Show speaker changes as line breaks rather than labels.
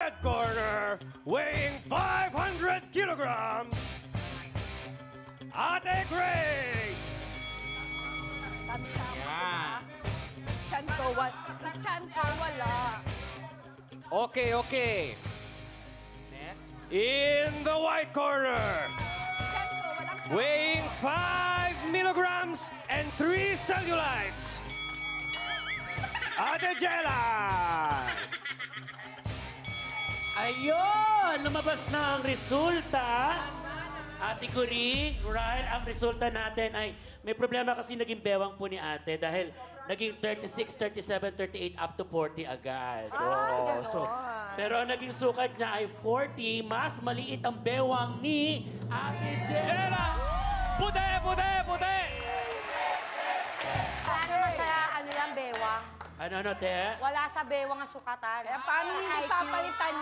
red corner, weighing 500 kilograms, Ate Grace!
Yan.
Chan ko wala.
Okay, okay.
Next.
In the white corner,
Chan ko walang
weighing 5 milligrams and 3 cellulites, Ate Jella!
Ayun! Lumabas na ang resulta. Ate Kuring, right, ang resulta natin ay may problema kasi naging bewang po ni ate dahil naging 36, 37, 38 up to 40 agad. Oo, so, pero ang naging sukat niya ay 40, mas maliit ang bewang ni Ate Jella.
Jella! Puti, puti, puti!
Wala naman sa ano yan, bewang.
Ano, te?
Wala sa bewang ang sukatan.
Kaya paano hindi papalitan